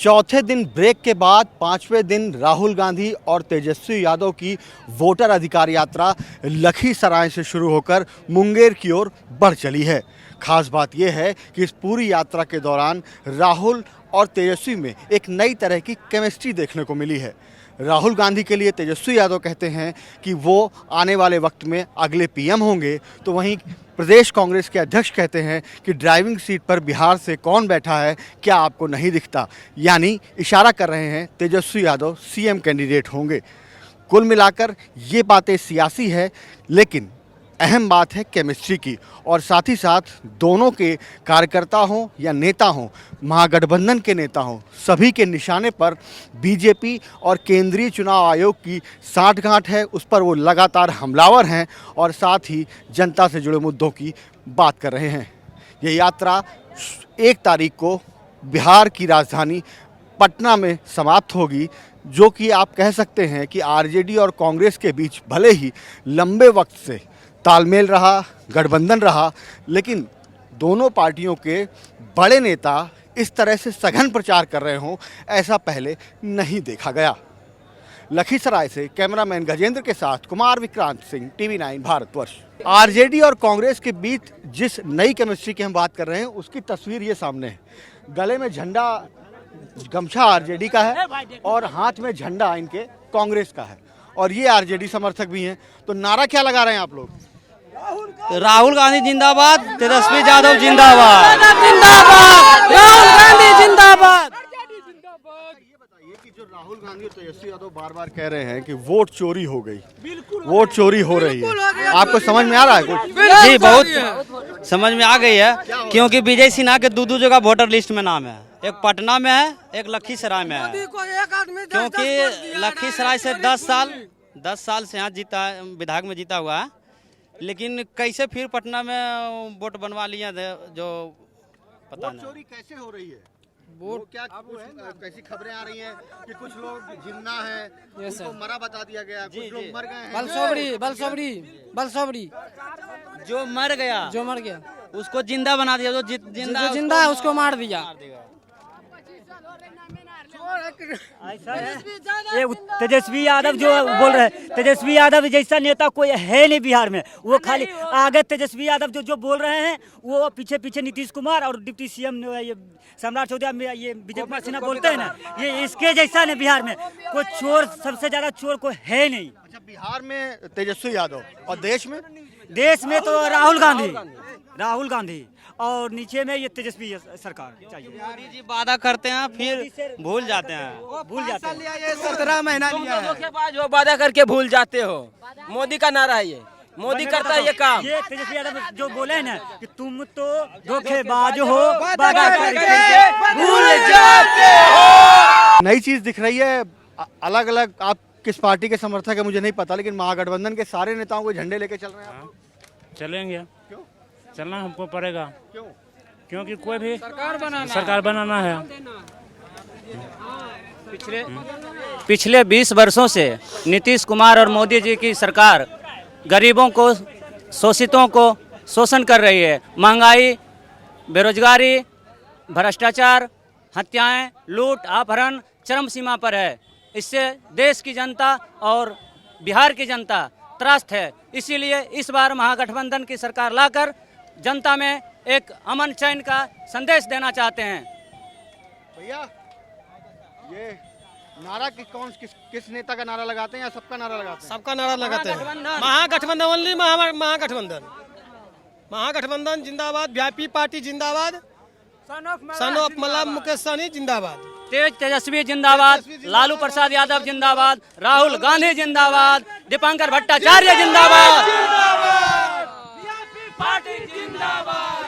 चौथे दिन ब्रेक के बाद पांचवें दिन राहुल गांधी और तेजस्वी यादव की वोटर अधिकार यात्रा लखीसराय से शुरू होकर मुंगेर की ओर बढ़ चली है। खास बात यह है कि इस पूरी यात्रा के दौरान राहुल और तेजस्वी में एक नई तरह की केमिस्ट्री देखने को मिली है। राहुल गांधी के लिए तेजस्वी यादव कहते हैं कि वो आने वाले वक्त में अगले पीएम होंगे, तो वहीं प्रदेश कांग्रेस के अध्यक्ष कहते हैं कि ड्राइविंग सीट पर बिहार से कौन बैठा है क्या आपको नहीं दिखता, यानी इशारा कर रहे हैं तेजस्वी यादव सीएम कैंडिडेट होंगे। कुल मिलाकर ये बातें सियासी है, लेकिन अहम बात है केमिस्ट्री की, और साथ ही साथ दोनों के कार्यकर्ता हों या नेता हों, महागठबंधन के नेता हों, सभी के निशाने पर बीजेपी और केंद्रीय चुनाव आयोग की साठगांठ है। उस पर वो लगातार हमलावर हैं और साथ ही जनता से जुड़े मुद्दों की बात कर रहे हैं। ये यात्रा 1 तारीख को बिहार की राजधानी पटना में समाप्त होगी, जो कि आप कह सकते हैं कि आरजेडी और कांग्रेस के बीच भले ही लंबे वक्त से तालमेल रहा, गठबंधन रहा, लेकिन दोनों पार्टियों के बड़े नेता इस तरह से सघन प्रचार कर रहे हों, ऐसा पहले नहीं देखा गया। लखीसराय से कैमरामैन गजेंद्र के साथ कुमार विक्रांत सिंह, टीवी 9 भारतवर्ष। आरजेडी और कांग्रेस के बीच जिस नई केमिस्ट्री की हम बात कर रहे हैं, उसकी तस्वीर ये सामने है। गले में झंडा, गमछा आरजेडी का है और हाथ में झंडा इनके कांग्रेस का है, और ये आरजेडी समर्थक भी हैं। तो नारा क्या लगा रहे हैं आप लोग? राहुल गांधी जिंदाबाद, तेजस्वी यादव जिंदाबाद, राहुल गांधी जिंदाबाद। ये बताइए कि जो राहुल गांधी और तेजस्वी यादव बार बार कह रहे हैं कि वोट चोरी हो गई, वोट चोरी हो रही है, आपको समझ में आ रहा है कुछ? जी बहुत समझ में आ गई है, क्योंकि विजय सिन्हा के दो जगह वोटर लिस्ट में नाम है। एक पटना में है, एक लखीसराय में है। क्योंकि लखीसराय से 10 साल से यहाँ जीता, विधायक में जीता हुआ है, लेकिन कैसे फिर पटना में वोट बनवा लिया जो पता नहीं। चोरी कैसे हो रही है? वोट क्या कैसी खबरें आ रही हैं कि कुछ लोग जिंदा हैं, उनको मरा बता दिया गया, कुछ लोग मर गए हैं। बलसोबरी जो मर गया उसको जिंदा बना दिया, जो जिंदा है उसको मार दिया। ये तेजस्वी यादव जो बोल रहे हैं, तेजस्वी यादव जैसा नेता कोई है नहीं बिहार में। वो खाली आगे तेजस्वी यादव जो बोल रहे हैं, वो पीछे नीतीश कुमार और डिप्टी सीएम ये सम्राट चौधरी, ये विजय कुमार सिन्हा बोलते हैं ना, ये इसके जैसा नहीं। बिहार में कोई चोर, सबसे ज्यादा चोर कोई है नहीं। अच्छा, बिहार में तेजस्वी यादव और देश में तो राहुल गांधी और नीचे में ये तेजस्वी सरकार चाहिए। मोदी जी वादा करते हैं फिर भूल जाते हैं। 17 महीना लिया है, धोखेबाज हो, वादा करके भूल जाते हो। मोदी का नारा है ये, मोदी करता है ये काम। ये तेजस्वी यादव जो बोले हैं ना कि तुम तो धोखेबाज हो, वादा करके भूल जाते हो। नई चीज दिख रही है, अलग अलग। आप किस पार्टी के समर्थक है मुझे नहीं पता, लेकिन महागठबंधन के सारे नेताओं को झंडे लेके चल रहे हैं आप? चलेंगे। क्यों चलना हमको पड़ेगा? क्यों? क्योंकि कोई भी सरकार बनाना है। पिछले 20 वर्षों से नीतीश कुमार और मोदी जी की सरकार गरीबों को, शोषितों को शोषण कर रही है। महंगाई, बेरोजगारी, भ्रष्टाचार, हत्याएं, लूट, अपहरण चरम सीमा पर है। इससे देश की जनता और बिहार की जनता त्रस्त है। इसीलिए इस बार महागठबंधन की सरकार लाकर जनता में एक अमन चैन का संदेश देना चाहते हैं। भैया, ये नारा किस नेता का नारा लगाते हैं या सबका नारा लगाते हैं? सबका नारा लगाते हैं। महागठबंधन ओनली, महागठबंधन जिंदाबाद, वीआईपी पार्टी जिंदाबाद, सन ऑफ मल्ला मुकेश सहनी जिंदाबाद, तेजस्वी जिंदाबाद, लालू प्रसाद यादव जिंदाबाद, राहुल गांधी जिंदाबाद, दीपांकर भट्टाचार्य जिंदाबाद, पार्टी जिंदाबाद।